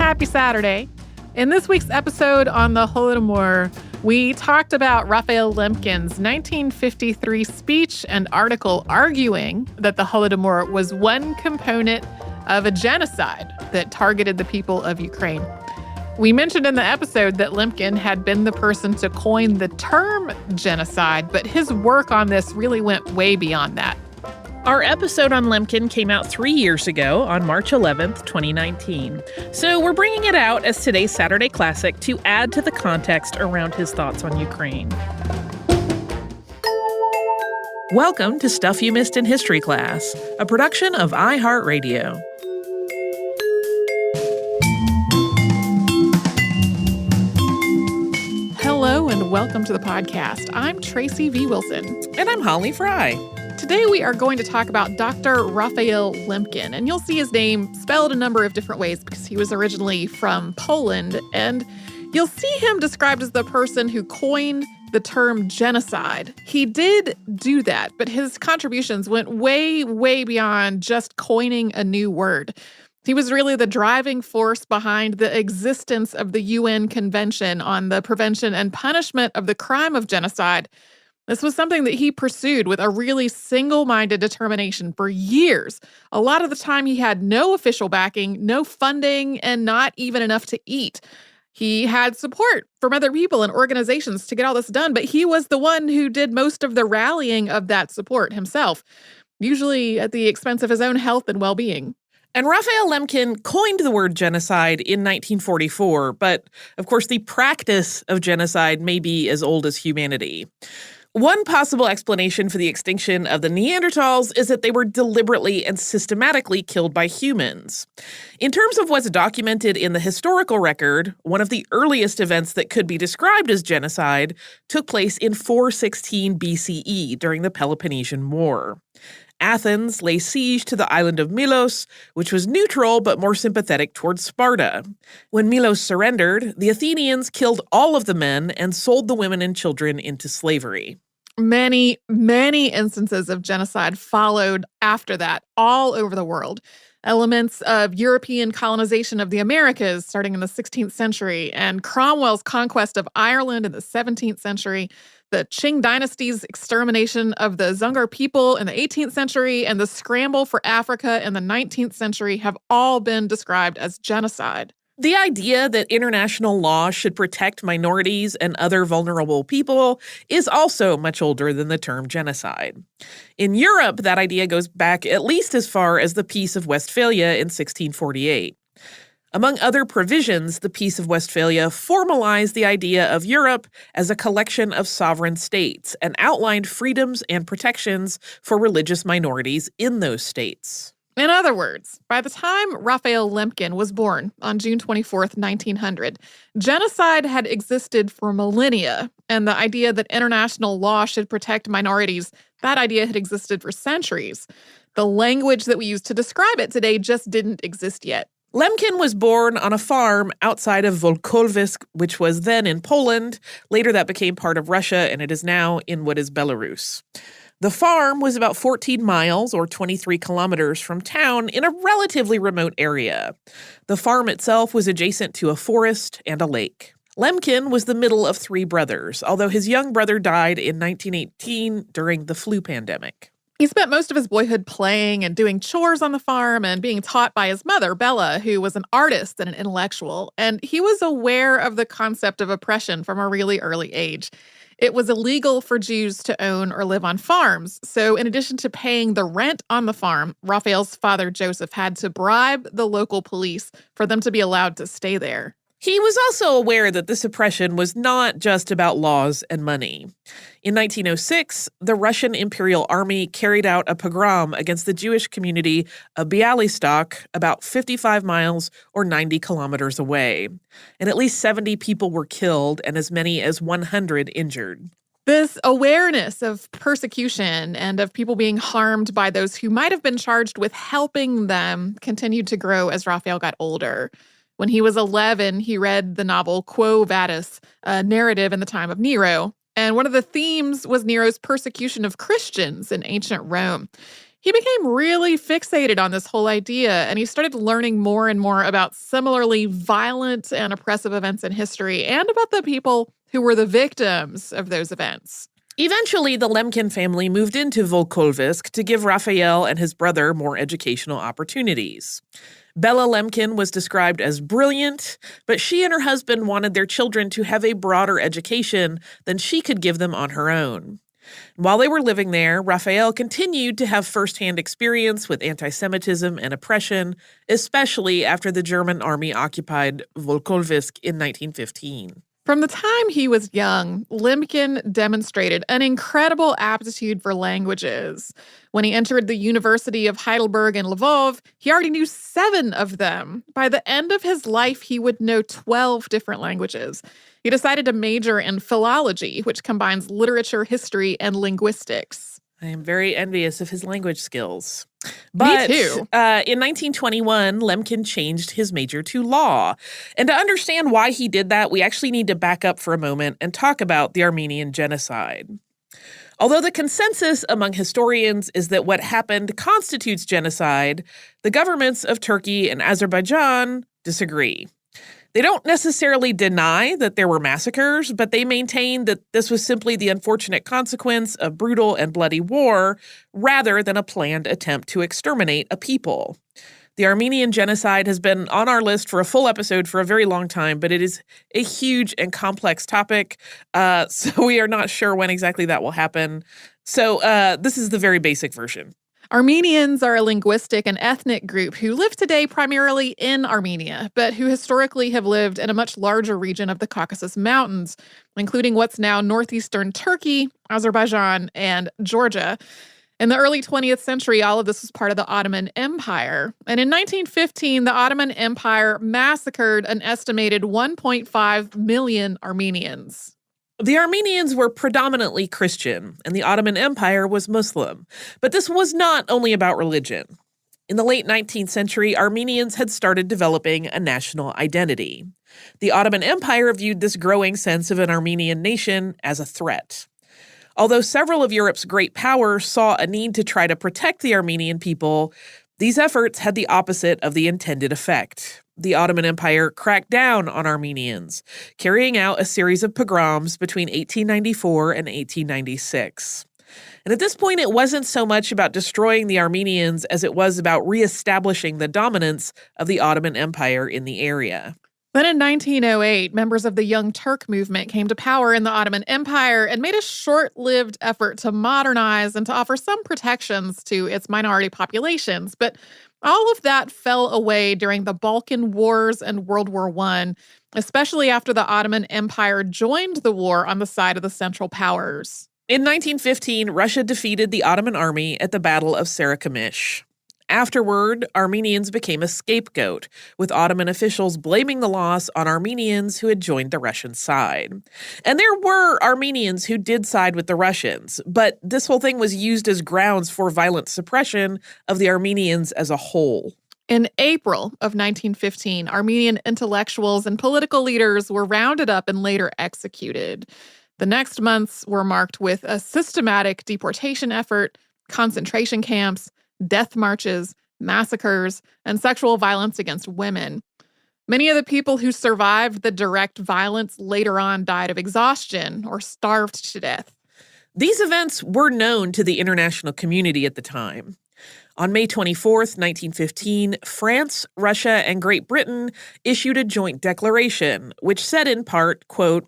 Happy Saturday. In this week's episode on the Holodomor, we talked about Raphael Lemkin's 1953 speech and article arguing that the Holodomor was one component of a genocide that targeted the people of Ukraine. We mentioned in the episode that Lemkin had been the person to coin the term genocide, but his work on this really went way beyond that. Our episode on Lemkin came out 3 years ago on March 11th, 2019. So we're bringing it out as today's Saturday Classic to add to the context around his thoughts on Ukraine. Welcome to Stuff You Missed in History Class, a production of iHeartRadio. Hello and welcome to the podcast. I'm Tracy V. Wilson. And I'm Holly Fry. Today we are going to talk about Dr. Raphael Lemkin, and you'll see his name spelled a number of different ways because he was originally from Poland, and you'll see him described as the person who coined the term genocide. He did do that, but his contributions went way, way beyond just coining a new word. He was really the driving force behind the existence of the UN Convention on the Prevention and Punishment of the Crime of Genocide. This was something that he pursued with a really single-minded determination for years. A lot of the time, he had no official backing, no funding, and not even enough to eat. He had support from other people and organizations to get all this done, but he was the one who did most of the rallying of that support himself, usually at the expense of his own health and well-being. And Raphael Lemkin coined the word genocide in 1944, but of course the practice of genocide may be as old as humanity. One possible explanation for the extinction of the Neanderthals is that they were deliberately and systematically killed by humans. In terms of what's documented in the historical record, one of the earliest events that could be described as genocide took place in 416 BCE during the Peloponnesian War. Athens lay siege to the island of Milos, which was neutral but more sympathetic towards Sparta. When Milos surrendered, the Athenians killed all of the men and sold the women and children into slavery. Many, many instances of genocide followed after that all over the world. Elements of European colonization of the Americas starting in the 16th century, and Cromwell's conquest of Ireland in the 17th century, the Qing dynasty's extermination of the Dzungar people in the 18th century, and the scramble for Africa in the 19th century have all been described as genocide. The idea that international law should protect minorities and other vulnerable people is also much older than the term genocide. In Europe, that idea goes back at least as far as the Peace of Westphalia in 1648. Among other provisions, the Peace of Westphalia formalized the idea of Europe as a collection of sovereign states and outlined freedoms and protections for religious minorities in those states. In other words, by the time Raphael Lemkin was born on June 24th, 1900, genocide had existed for millennia, and the idea that international law should protect minorities, that idea had existed for centuries. The language that we use to describe it today just didn't exist yet. Lemkin was born on a farm outside of Volkowisk, which was then in Poland. Later that became part of Russia, and it is now in what is Belarus. The farm was about 14 miles or 23 kilometers from town in a relatively remote area. The farm itself was adjacent to a forest and a lake. Lemkin was the middle of three brothers, although his young brother died in 1918 during the flu pandemic. He spent most of his boyhood playing and doing chores on the farm and being taught by his mother, Bella, who was an artist and an intellectual, and he was aware of the concept of oppression from a really early age. It was illegal for Jews to own or live on farms, so in addition to paying the rent on the farm, Raphael's father, Joseph, had to bribe the local police for them to be allowed to stay there. He was also aware that this oppression was not just about laws and money. In 1906, the Russian Imperial Army carried out a pogrom against the Jewish community of Bialystok, about 55 miles or 90 kilometers away. And at least 70 people were killed and as many as 100 injured. This awareness of persecution and of people being harmed by those who might have been charged with helping them continued to grow as Raphael got older. When he was 11, he read the novel Quo Vadis, a narrative in the time of Nero. And one of the themes was Nero's persecution of Christians in ancient Rome. He became really fixated on this whole idea, and he started learning more and more about similarly violent and oppressive events in history and about the people who were the victims of those events. Eventually, the Lemkin family moved into Volkovysk to give Raphael and his brother more educational opportunities. Bella Lemkin was described as brilliant, but she and her husband wanted their children to have a broader education than she could give them on her own. While they were living there, Raphael continued to have firsthand experience with anti-Semitism and oppression, especially after the German army occupied Volkovysk in 1915. From the time he was young, Lemkin demonstrated an incredible aptitude for languages. When he entered the University of Heidelberg and Lvov, he already knew 7 of them. By the end of his life, he would know 12 different languages. He decided to major in philology, which combines literature, history, and linguistics. I am very envious of his language skills. But Me too. In 1921, Lemkin changed his major to law. And to understand why he did that, we actually need to back up for a moment and talk about the Armenian Genocide. Although the consensus among historians is that what happened constitutes genocide, the governments of Turkey and Azerbaijan disagree. They don't necessarily deny that there were massacres, but they maintain that this was simply the unfortunate consequence of brutal and bloody war rather than a planned attempt to exterminate a people. The Armenian Genocide has been on our list for a full episode for a very long time, but it is a huge and complex topic, so we are not sure when exactly that will happen. So this is the very basic version. Armenians are a linguistic and ethnic group who live today primarily in Armenia, but who historically have lived in a much larger region of the Caucasus Mountains, including what's now northeastern Turkey, Azerbaijan, and Georgia. In the early 20th century, all of this was part of the Ottoman Empire. And in 1915, the Ottoman Empire massacred an estimated 1.5 million Armenians. The Armenians were predominantly Christian, and the Ottoman Empire was Muslim. But this was not only about religion. In the late 19th century, Armenians had started developing a national identity. The Ottoman Empire viewed this growing sense of an Armenian nation as a threat. Although several of Europe's great powers saw a need to try to protect the Armenian people, these efforts had the opposite of the intended effect. The Ottoman Empire cracked down on Armenians, carrying out a series of pogroms between 1894 and 1896. And at this point, it wasn't so much about destroying the Armenians as it was about reestablishing the dominance of the Ottoman Empire in the area. Then in 1908, members of the Young Turk movement came to power in the Ottoman Empire and made a short-lived effort to modernize and to offer some protections to its minority populations. But all of that fell away during the Balkan Wars and World War I, especially after the Ottoman Empire joined the war on the side of the Central Powers. In 1915, Russia defeated the Ottoman army at the Battle of Sarıkamış. Afterward, Armenians became a scapegoat, with Ottoman officials blaming the loss on Armenians who had joined the Russian side. And there were Armenians who did side with the Russians, but this whole thing was used as grounds for violent suppression of the Armenians as a whole. In April of 1915, Armenian intellectuals and political leaders were rounded up and later executed. The next months were marked with a systematic deportation effort, concentration camps, death marches, massacres, and sexual violence against women. Many of the people who survived the direct violence later on died of exhaustion or starved to death. These events were known to the international community at the time. On May 24th, 1915, France, Russia, and Great Britain issued a joint declaration, which said in part, quote,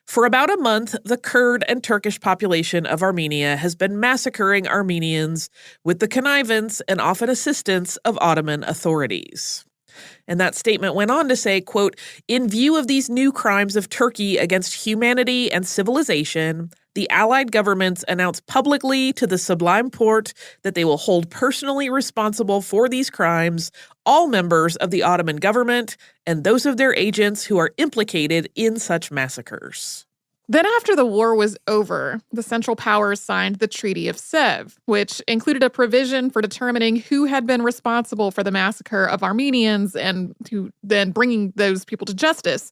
"For about a month, the Kurd and Turkish population of Armenia has been massacring Armenians with the connivance and often assistance of Ottoman authorities." And that statement went on to say, quote, "In view of these new crimes of Turkey against humanity and civilization, the Allied governments announced publicly to the Sublime Porte that they will hold personally responsible for these crimes all members of the Ottoman government and those of their agents who are implicated in such massacres." Then after the war was over, the Central Powers signed the Treaty of Sèvres, which included a provision for determining who had been responsible for the massacre of Armenians and then bringing those people to justice.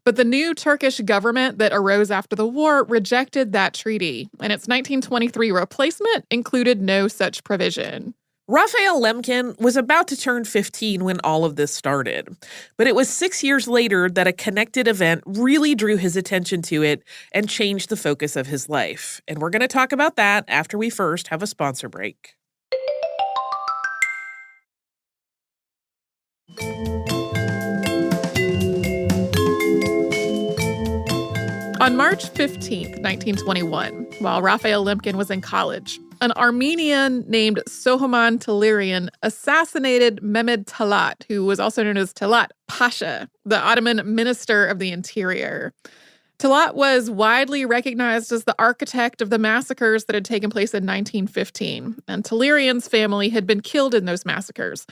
But the new Turkish government that arose after the war rejected that treaty, and its 1923 replacement included no such provision. Raphael Lemkin was about to turn 15 when all of this started, but it was 6 years later that a connected event really drew his attention to it and changed the focus of his life. And we're going to talk about that after we first have a sponsor break. On March 15th, 1921, while Raphael Lemkin was in college, an Armenian named Sohaman Talerian assassinated Mehmed Talat, who was also known as Talat Pasha, the Ottoman Minister of the Interior. Talat was widely recognized as the architect of the massacres that had taken place in 1915, and Talerian's family had been killed in those massacres.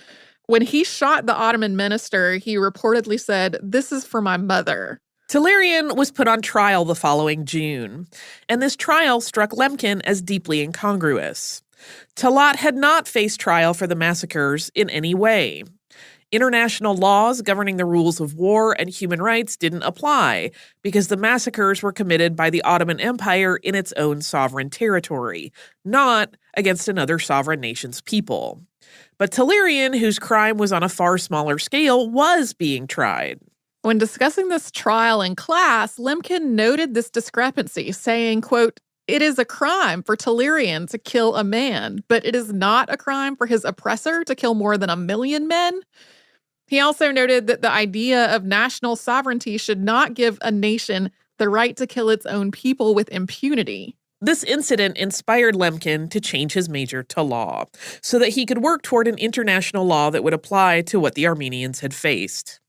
When he shot the Ottoman minister, he reportedly said, "This is for my mother." Talerian was put on trial the following June, and this trial struck Lemkin as deeply incongruous. Talat had not faced trial for the massacres in any way. International laws governing the rules of war and human rights didn't apply because the massacres were committed by the Ottoman Empire in its own sovereign territory, not against another sovereign nation's people. But Talerian, whose crime was on a far smaller scale, was being tried. When discussing this trial in class, Lemkin noted this discrepancy, saying, quote, "It is a crime for Talerian to kill a man, but it is not a crime for his oppressor to kill more than 1 million men." He also noted that the idea of national sovereignty should not give a nation the right to kill its own people with impunity. This incident inspired Lemkin to change his major to law so that he could work toward an international law that would apply to what the Armenians had faced.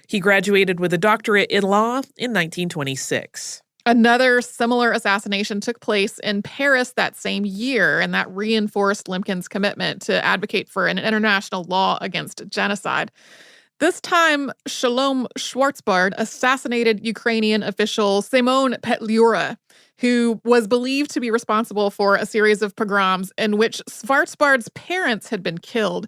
He graduated with a doctorate in law in 1926. Another similar assassination took place in Paris that same year, and that reinforced Lemkin's commitment to advocate for an international law against genocide. This time, Shalom Schwarzbard assassinated Ukrainian official Semyon Petliura, who was believed to be responsible for a series of pogroms in which Schwarzbard's parents had been killed.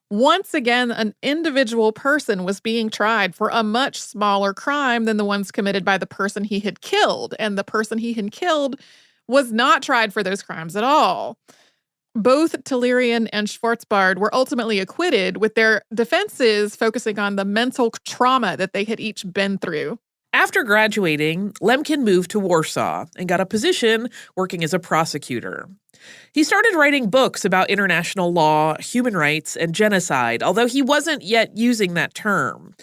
Once again, an individual person was being tried for a much smaller crime than the ones committed by the person he had killed, and the person he had killed was not tried for those crimes at all. Both Talerian and Schwarzbard were ultimately acquitted, with their defenses focusing on the mental trauma that they had each been through. After graduating, Lemkin moved to Warsaw and got a position working as a prosecutor. He started writing books about international law, human rights, and genocide, although he wasn't yet using that term.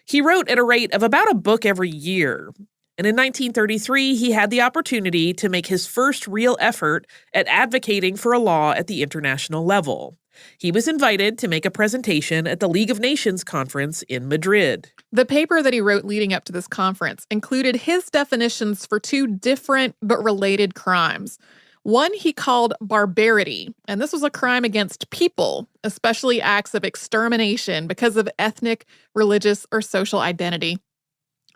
He wrote at a rate of about a book every year. And in 1933, he had the opportunity to make his first real effort at advocating for a law at the international level. He was invited to make a presentation at the League of Nations conference in Madrid. The paper that he wrote leading up to this conference included his definitions for two different but related crimes. One he called barbarity, and this was a crime against people, especially acts of extermination because of ethnic, religious, or social identity.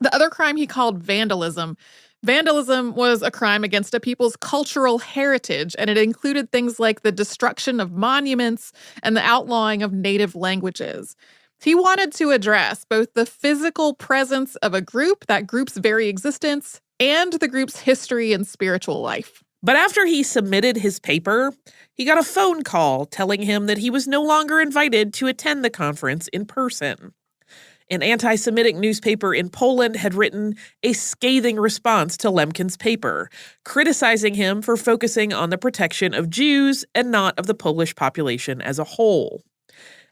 The other crime he called vandalism. Vandalism was a crime against a people's cultural heritage, and it included things like the destruction of monuments and the outlawing of native languages. He wanted to address both the physical presence of a group, that group's very existence, and the group's history and spiritual life. But after he submitted his paper, he got a phone call telling him that he was no longer invited to attend the conference in person. An anti-Semitic newspaper in Poland had written a scathing response to Lemkin's paper, criticizing him for focusing on the protection of Jews and not of the Polish population as a whole.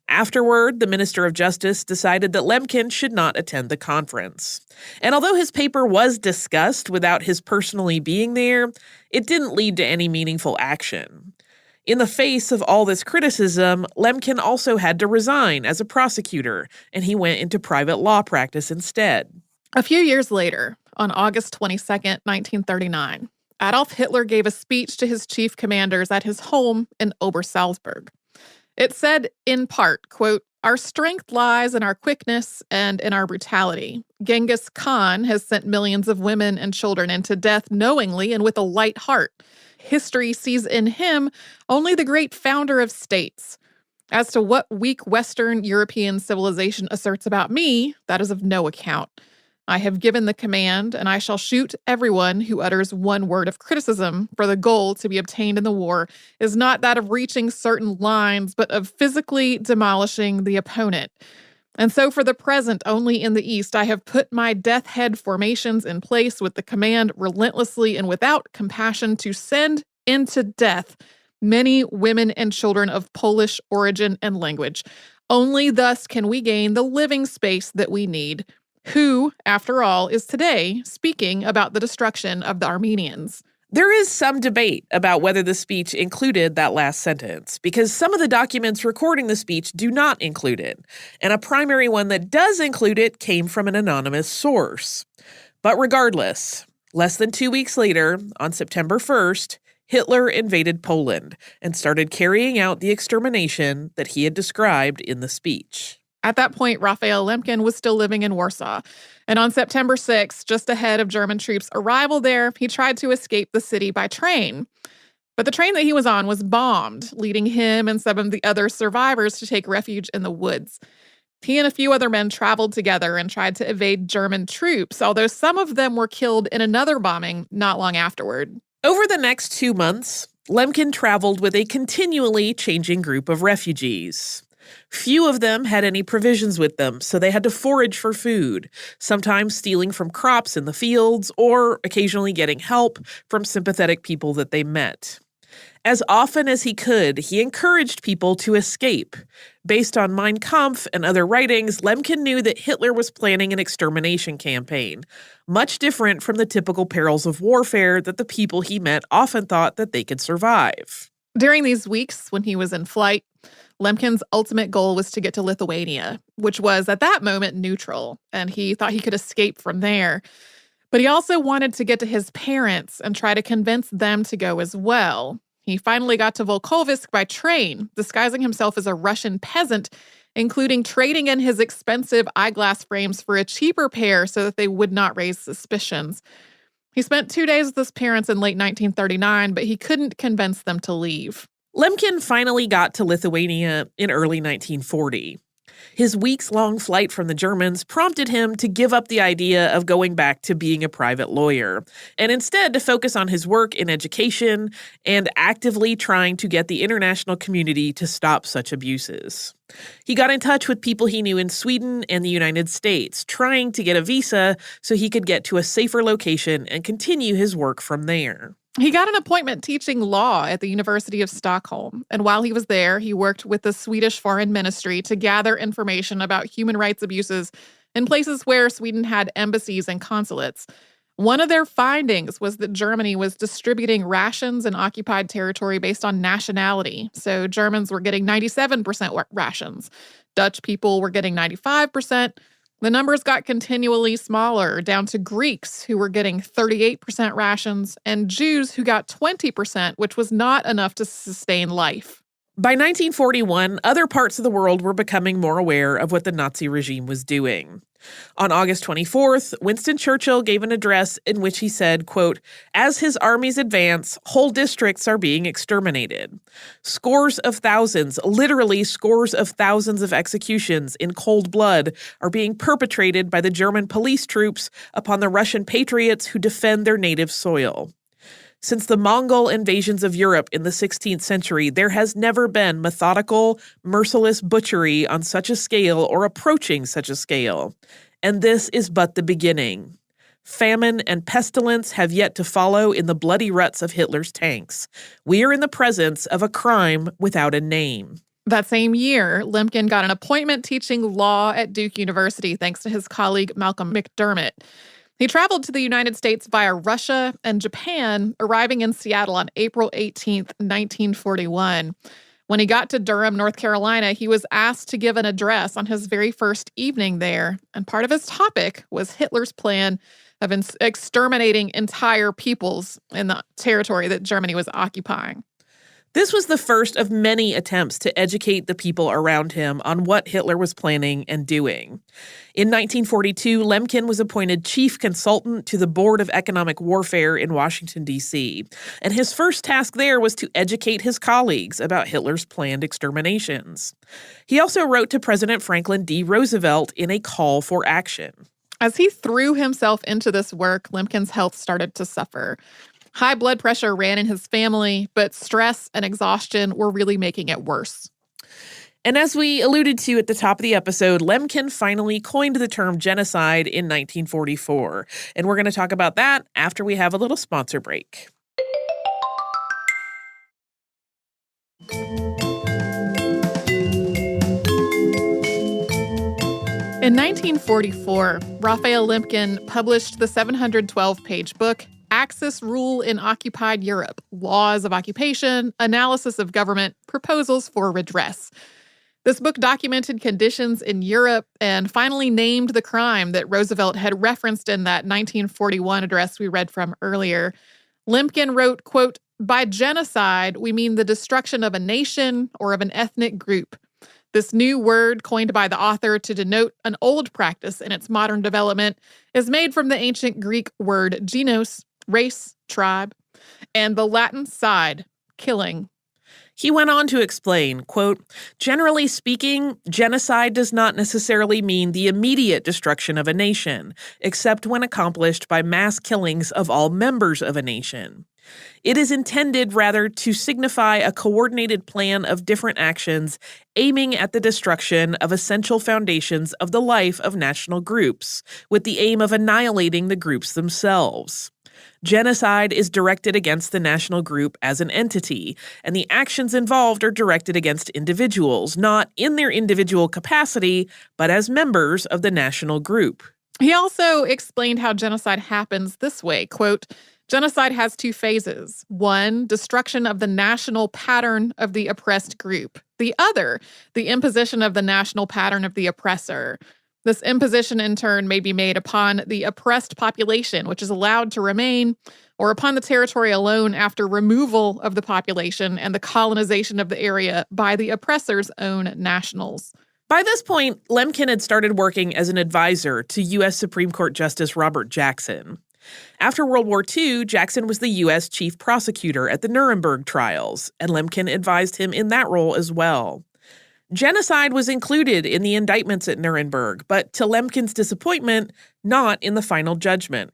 Afterward, the Minister of Justice decided that Lemkin should not attend the conference. And although his paper was discussed without his personally being there, it didn't lead to any meaningful action. In the face of all this criticism, Lemkin also had to resign as a prosecutor, and he went into private law practice instead. A few years later, on August 22nd, 1939, Adolf Hitler gave a speech to his chief commanders at his home in Obersalzberg. It said, in part, quote, "Our strength lies in our quickness and in our brutality. Genghis Khan has sent millions of women and children into death knowingly and with a light heart. History sees in him only the great founder of states. As to what weak Western European civilization asserts about me, that is of no account. I have given the command, and I shall shoot everyone who utters one word of criticism, for the goal to be obtained in the war is not that of reaching certain lines, but of physically demolishing the opponent. And so for the present, only in the East, I have put my death head formations in place with the command relentlessly and without compassion to send into death many women and children of Polish origin and language. Only thus can we gain the living space that we need. Who, after all, is today speaking about the destruction of the Armenians? There is some debate about whether the speech included that last sentence, because some of the documents recording the speech do not include it, and a primary one that does include it came from an anonymous source. But regardless, less than 2 weeks later, on September 1st, Hitler invaded Poland and started carrying out the extermination that he had described in the speech. At that point, Raphael Lemkin was still living in Warsaw. And on September 6th, just ahead of German troops' arrival there, he tried to escape the city by train. But the train that he was on was bombed, leading him and some of the other survivors to take refuge in the woods. He and a few other men traveled together and tried to evade German troops, although some of them were killed in another bombing not long afterward. Over the next 2 months, Lemkin traveled with a continually changing group of refugees. Few of them had any provisions with them, so they had to forage for food, sometimes stealing from crops in the fields or occasionally getting help from sympathetic people that they met. As often as he could, he encouraged people to escape. Based on Mein Kampf and other writings, Lemkin knew that Hitler was planning an extermination campaign, much different from the typical perils of warfare that the people he met often thought that they could survive. During these weeks when he was in flight, Lemkin's ultimate goal was to get to Lithuania, which was at that moment neutral, and he thought he could escape from there. But he also wanted to get to his parents and try to convince them to go as well. He finally got to Volkovysk by train, disguising himself as a Russian peasant, including trading in his expensive eyeglass frames for a cheaper pair so that they would not raise suspicions. He spent 2 days with his parents in late 1939, but he couldn't convince them to leave. Lemkin finally got to Lithuania in early 1940. His weeks-long flight from the Germans prompted him to give up the idea of going back to being a private lawyer, and instead to focus on his work in education and actively trying to get the international community to stop such abuses. He got in touch with people he knew in Sweden and the United States, trying to get a visa so he could get to a safer location and continue his work from there. He got an appointment teaching law at the University of Stockholm, and while he was there, he worked with the Swedish Foreign Ministry to gather information about human rights abuses in places where Sweden had embassies and consulates. One of their findings was that Germany was distributing rations in occupied territory based on nationality. So Germans were getting 97% rations. Dutch people were getting 95%. The numbers got continually smaller, down to Greeks who were getting 38% rations and Jews who got 20%, which was not enough to sustain life. By 1941, other parts of the world were becoming more aware of what the Nazi regime was doing. On August 24th, Winston Churchill gave an address in which he said, quote, "As his armies advance, whole districts are being exterminated. Scores of thousands, literally scores of thousands of executions in cold blood are being perpetrated by the German police troops upon the Russian patriots who defend their native soil. Since the Mongol invasions of Europe in the 16th century, there has never been methodical, merciless butchery on such a scale or approaching such a scale. And this is but the beginning. Famine and pestilence have yet to follow in the bloody ruts of Hitler's tanks. We are in the presence of a crime without a name." That same year, Lemkin got an appointment teaching law at Duke University thanks to his colleague Malcolm McDermott. He traveled to the United States via Russia and Japan, arriving in Seattle on April 18th, 1941. When he got to Durham, North Carolina, he was asked to give an address on his very first evening there, and part of his topic was Hitler's plan of exterminating entire peoples in the territory that Germany was occupying. This was the first of many attempts to educate the people around him on what Hitler was planning and doing. In 1942, Lemkin was appointed chief consultant to the Board of Economic Warfare in Washington, D.C., and his first task there was to educate his colleagues about Hitler's planned exterminations. He also wrote to President Franklin D. Roosevelt in a call for action. As he threw himself into this work, Lemkin's health started to suffer. High blood pressure ran in his family, but stress and exhaustion were really making it worse. And as we alluded to at the top of the episode, Lemkin finally coined the term genocide in 1944. And we're going to talk about that after we have a little sponsor break. In 1944, Raphael Lemkin published the 712-page book, Axis Rule in Occupied Europe, Laws of Occupation, Analysis of Government, Proposals for Redress. This book documented conditions in Europe and finally named the crime that Roosevelt had referenced in that 1941 address we read from earlier. Lemkin wrote, quote, "By genocide, we mean the destruction of a nation or of an ethnic group. This new word, coined by the author to denote an old practice in its modern development, is made from the ancient Greek word genos, race, tribe, and the Latin side, killing." He went on to explain, quote, "Generally speaking, genocide does not necessarily mean the immediate destruction of a nation, except when accomplished by mass killings of all members of a nation. It is intended rather to signify a coordinated plan of different actions aiming at the destruction of essential foundations of the life of national groups, with the aim of annihilating the groups themselves. Genocide is directed against the national group as an entity, and the actions involved are directed against individuals, not in their individual capacity, but as members of the national group." He also explained how genocide happens this way, quote, "Genocide has two phases. One, destruction of the national pattern of the oppressed group. The other, the imposition of the national pattern of the oppressor. This imposition, in turn, may be made upon the oppressed population, which is allowed to remain, or upon the territory alone after removal of the population and the colonization of the area by the oppressor's own nationals." By this point, Lemkin had started working as an advisor to U.S. Supreme Court Justice Robert Jackson. After World War II, Jackson was the U.S. chief prosecutor at the Nuremberg trials, and Lemkin advised him in that role as well. Genocide was included in the indictments at Nuremberg, but to Lemkin's disappointment, not in the final judgment.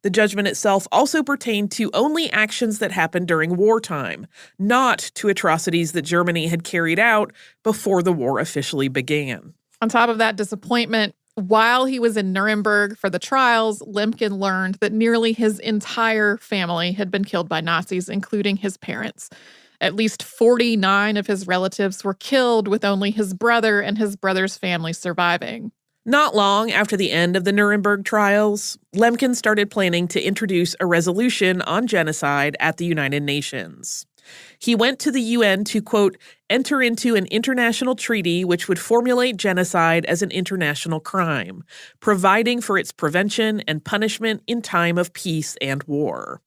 The judgment itself also pertained to only actions that happened during wartime, not to atrocities that Germany had carried out before the war officially began. On top of that disappointment, while he was in Nuremberg for the trials, Lemkin learned that nearly his entire family had been killed by Nazis, including his parents. At least 49 of his relatives were killed, with only his brother and his brother's family surviving. Not long after the end of the Nuremberg trials, Lemkin started planning to introduce a resolution on genocide at the United Nations. He went to the UN to, quote, "enter into an international treaty which would formulate genocide as an international crime, providing for its prevention and punishment in time of peace and war."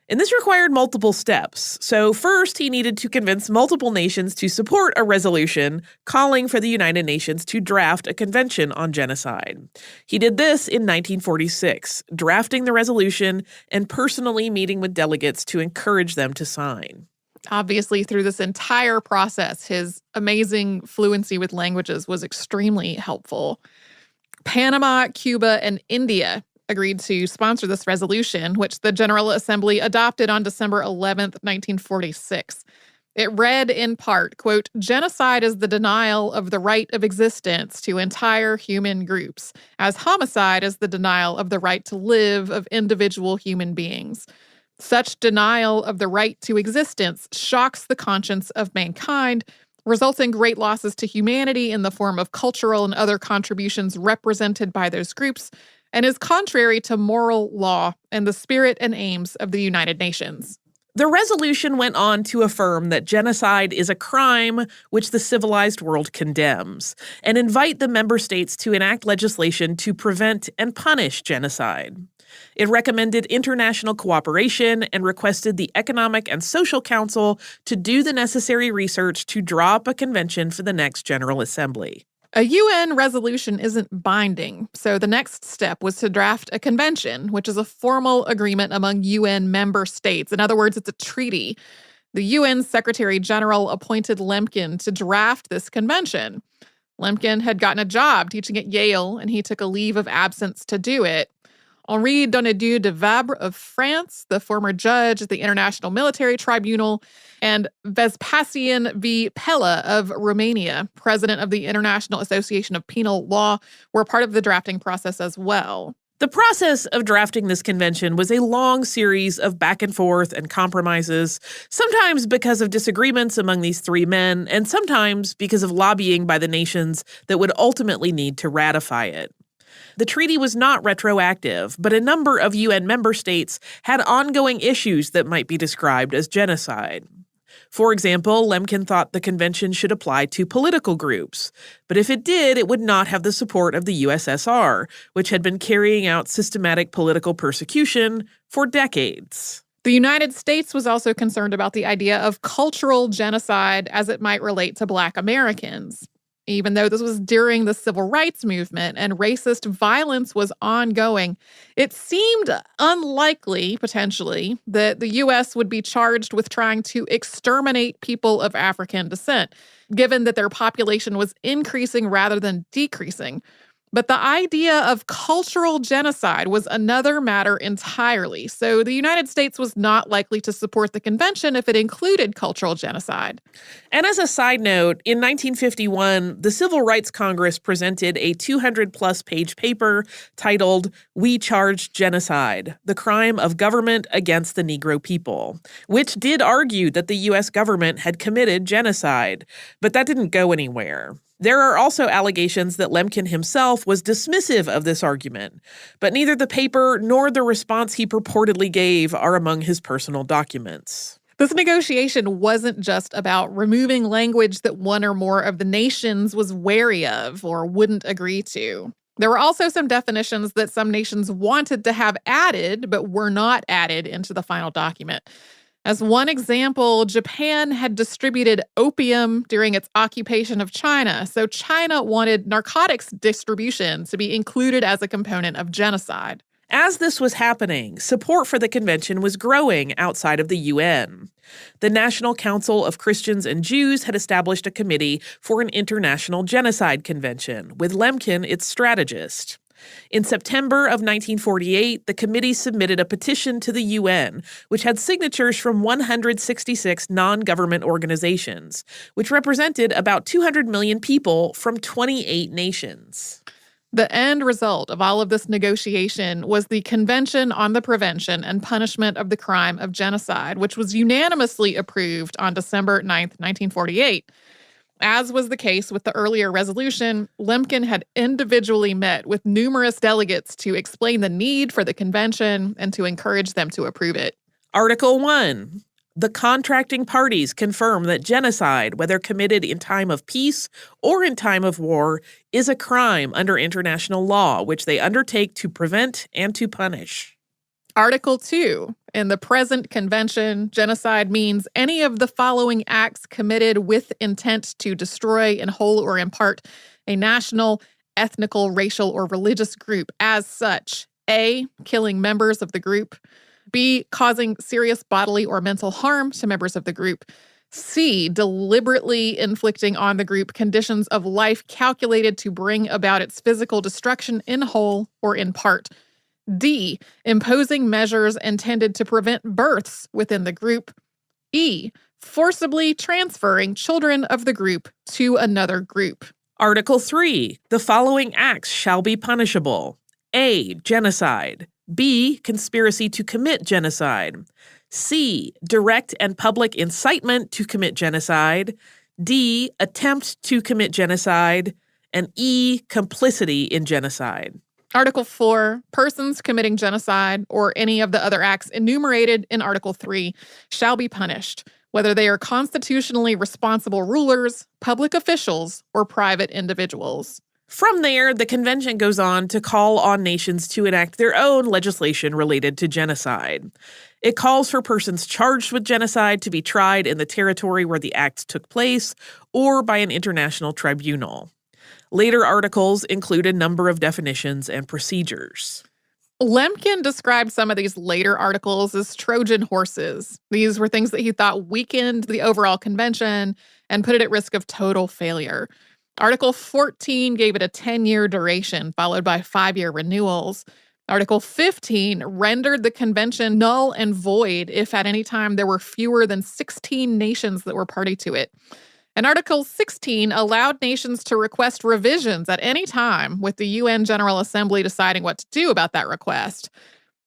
And this required multiple steps. So first, he needed to convince multiple nations to support a resolution calling for the United Nations to draft a convention on genocide. He did this in 1946, drafting the resolution and personally meeting with delegates to encourage them to sign. Obviously, through this entire process, his amazing fluency with languages was extremely helpful. Panama, Cuba, and India agreed to sponsor this resolution, which the General Assembly adopted on December 11th, 1946. It read in part, quote, "Genocide is the denial of the right of existence to entire human groups, as homicide is the denial of the right to live of individual human beings. Such denial of the right to existence shocks the conscience of mankind, results in great losses to humanity in the form of cultural and other contributions represented by those groups, and is contrary to moral law and the spirit and aims of the United Nations." The resolution went on to affirm that genocide is a crime which the civilized world condemns, and invite the member states to enact legislation to prevent and punish genocide. It recommended international cooperation and requested the Economic and Social Council to do the necessary research to draw up a convention for the next General Assembly. A UN resolution isn't binding, so the next step was to draft a convention, which is a formal agreement among UN member states. In other words, it's a treaty. The UN Secretary General appointed Lemkin to draft this convention. Lemkin had gotten a job teaching at Yale, and he took a leave of absence to do it. Henri Donadieu de Vabre of France, the former judge at the International Military Tribunal, and Vespasian V. Pella of Romania, president of the International Association of Penal Law, were part of the drafting process as well. The process of drafting this convention was a long series of back and forth and compromises, sometimes because of disagreements among these three men, and sometimes because of lobbying by the nations that would ultimately need to ratify it. The treaty was not retroactive, but a number of UN member states had ongoing issues that might be described as genocide. For example, Lemkin thought the convention should apply to political groups, but if it did, it would not have the support of the USSR, which had been carrying out systematic political persecution for decades. The United States was also concerned about the idea of cultural genocide as it might relate to Black Americans. Even though this was during the Civil Rights Movement and racist violence was ongoing, it seemed unlikely, potentially, that the U.S. would be charged with trying to exterminate people of African descent, given that their population was increasing rather than decreasing. But the idea of cultural genocide was another matter entirely, so the United States was not likely to support the convention if it included cultural genocide. And as a side note, in 1951, the Civil Rights Congress presented a 200-plus page paper titled "We Charge Genocide: The Crime of Government Against the Negro People," which did argue that the U.S. government had committed genocide, but that didn't go anywhere. There are also allegations that Lemkin himself was dismissive of this argument, but neither the paper nor the response he purportedly gave are among his personal documents. This negotiation wasn't just about removing language that one or more of the nations was wary of or wouldn't agree to. There were also some definitions that some nations wanted to have added, but were not added into the final document. As one example, Japan had distributed opium during its occupation of China, so China wanted narcotics distribution to be included as a component of genocide. As this was happening, support for the convention was growing outside of the UN. The National Council of Christians and Jews had established a committee for an international genocide convention, with Lemkin its strategist. In September of 1948, the committee submitted a petition to the UN, which had signatures from 166 non-government organizations, which represented about 200 million people from 28 nations. The end result of all of this negotiation was the Convention on the Prevention and Punishment of the Crime of Genocide, which was unanimously approved on December 9th, 1948. As was the case with the earlier resolution, Lemkin had individually met with numerous delegates to explain the need for the convention and to encourage them to approve it. Article 1. The contracting parties confirm that genocide, whether committed in time of peace or in time of war, is a crime under international law, which they undertake to prevent and to punish. Article 2. In the present convention, genocide means any of the following acts committed with intent to destroy in whole or in part a national, ethnical, racial, or religious group as such. A. Killing members of the group. B. Causing serious bodily or mental harm to members of the group. C. Deliberately inflicting on the group conditions of life calculated to bring about its physical destruction in whole or in part. D. Imposing measures intended to prevent births within the group. E. Forcibly transferring children of the group to another group. Article 3. The following acts shall be punishable. A. Genocide. B. Conspiracy to commit genocide. C. Direct and public incitement to commit genocide. D. Attempt to commit genocide. And E. Complicity in genocide. Article 4, persons committing genocide or any of the other acts enumerated in Article 3 shall be punished, whether they are constitutionally responsible rulers, public officials, or private individuals. From there, the convention goes on to call on nations to enact their own legislation related to genocide. It calls for persons charged with genocide to be tried in the territory where the act took place or by an international tribunal. Later articles include a number of definitions and procedures. Lemkin described some of these later articles as Trojan horses. These were things that he thought weakened the overall convention and put it at risk of total failure. Article 14 gave it a 10-year duration, followed by 5-year renewals. Article 15 rendered the convention null and void if at any time there were fewer than 16 nations that were party to it. And Article 16 allowed nations to request revisions at any time, with the UN General Assembly deciding what to do about that request.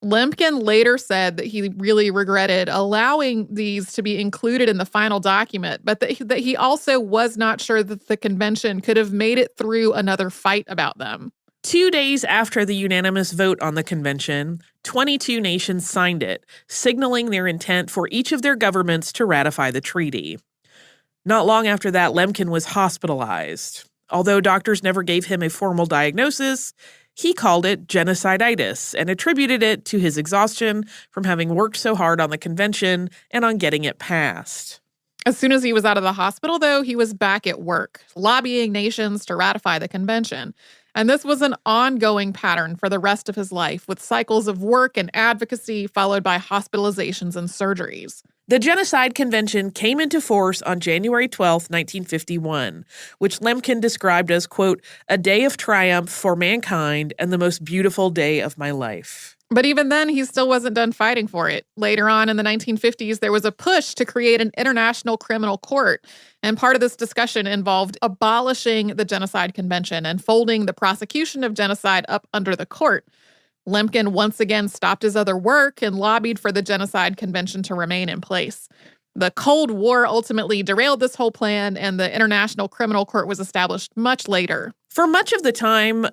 Lemkin later said that he really regretted allowing these to be included in the final document, but that he also was not sure that the convention could have made it through another fight about them. 2 days after the unanimous vote on the convention, 22 nations signed it, signaling their intent for each of their governments to ratify the treaty. Not long after that, Lemkin was hospitalized. Although doctors never gave him a formal diagnosis, he called it genociditis and attributed it to his exhaustion from having worked so hard on the convention and on getting it passed. As soon as he was out of the hospital, though, he was back at work, lobbying nations to ratify the convention. And this was an ongoing pattern for the rest of his life, with cycles of work and advocacy followed by hospitalizations and surgeries. The Genocide Convention came into force on January 12, 1951, which Lemkin described as, quote, a day of triumph for mankind and the most beautiful day of my life. But even then, he still wasn't done fighting for it. Later on in the 1950s, there was a push to create an international criminal court. And part of this discussion involved abolishing the Genocide Convention and folding the prosecution of genocide up under the court. Lemkin once again stopped his other work and lobbied for the Genocide Convention to remain in place. The Cold War ultimately derailed this whole plan, and the International Criminal Court was established much later. For much of the time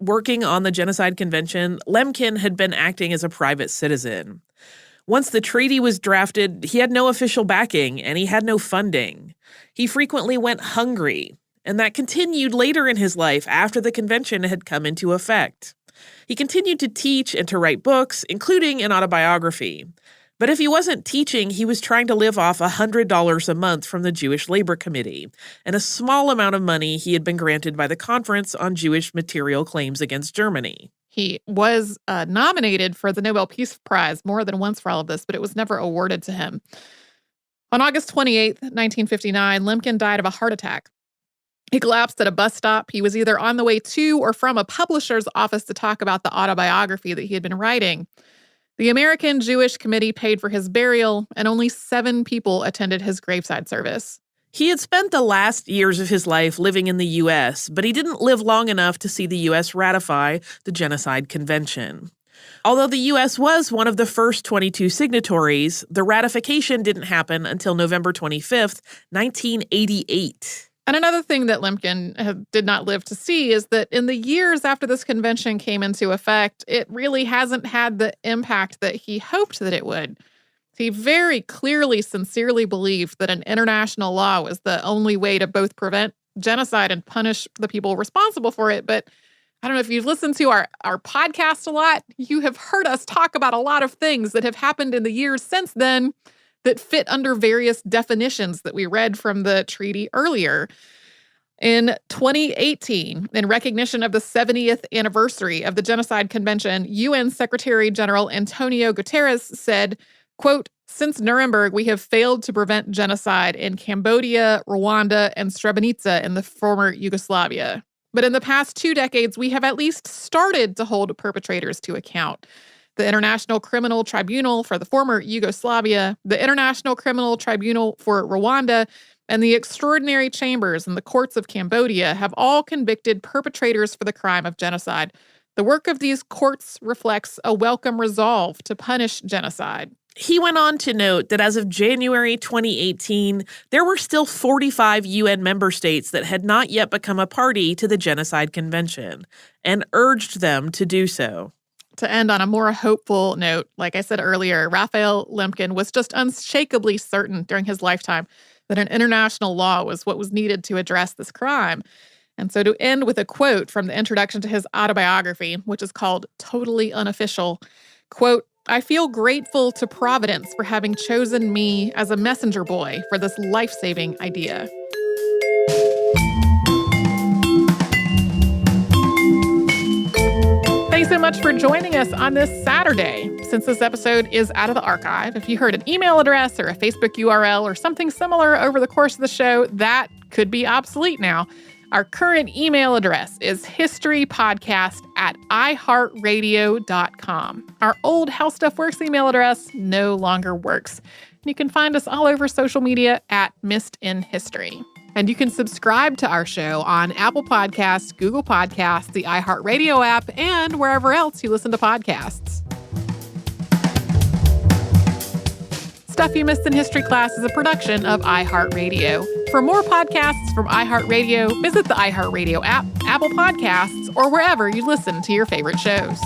working on the Genocide Convention, Lemkin had been acting as a private citizen. Once the treaty was drafted, he had no official backing, and he had no funding. He frequently went hungry, and that continued later in his life after the convention had come into effect. He continued to teach and to write books, including an autobiography. But if he wasn't teaching, he was trying to live off $100 a month from the Jewish Labor Committee, and a small amount of money he had been granted by the Conference on Jewish Material Claims Against Germany. He was nominated for the Nobel Peace Prize more than once for all of this, but it was never awarded to him. On August 28, 1959, Lemkin died of a heart attack. He collapsed at a bus stop. He was either on the way to or from a publisher's office to talk about the autobiography that he had been writing. The American Jewish Committee paid for his burial, and only 7 people attended his graveside service. He had spent the last years of his life living in the U.S., but he didn't live long enough to see the U.S. ratify the Genocide Convention. Although the U.S. was one of the first 22 signatories, the ratification didn't happen until November 25th, 1988. And another thing that Lemkin did not live to see is that in the years after this convention came into effect, it really hasn't had the impact that he hoped that it would. He very clearly, sincerely believed that an international law was the only way to both prevent genocide and punish the people responsible for it. But I don't know if you've listened to our podcast a lot, you have heard us talk about a lot of things that have happened in the years since then that fit under various definitions that we read from the treaty earlier. In 2018, in recognition of the 70th anniversary of the Genocide Convention, UN Secretary General Antonio Guterres said, quote, since Nuremberg, we have failed to prevent genocide in Cambodia, Rwanda, and Srebrenica in the former Yugoslavia. But in the past 2 decades, we have at least started to hold perpetrators to account. The International Criminal Tribunal for the former Yugoslavia, the International Criminal Tribunal for Rwanda, and the extraordinary chambers in the courts of Cambodia have all convicted perpetrators for the crime of genocide. The work of these courts reflects a welcome resolve to punish genocide. He went on to note that as of January 2018, there were still 45 UN member states that had not yet become a party to the Genocide Convention, and urged them to do so. To end on a more hopeful note, like I said earlier, Raphael Lemkin was just unshakably certain during his lifetime that an international law was what was needed to address this crime. And so to end with a quote from the introduction to his autobiography, which is called Totally Unofficial, quote, I feel grateful to Providence for having chosen me as a messenger boy for this life-saving idea. Thanks so much for joining us on this Saturday. Since this episode is out of the archive, if you heard an email address or a Facebook URL or something similar over the course of the show, that could be obsolete now. Our current email address is historypodcast@iheartradio.com. Our old How Stuff Works email address no longer works. You can find us all over social media at Missed in History. And you can subscribe to our show on Apple Podcasts, Google Podcasts, the iHeartRadio app, and wherever else you listen to podcasts. Stuff You Missed in History Class is a production of iHeartRadio. For more podcasts from iHeartRadio, visit the iHeartRadio app, Apple Podcasts, or wherever you listen to your favorite shows.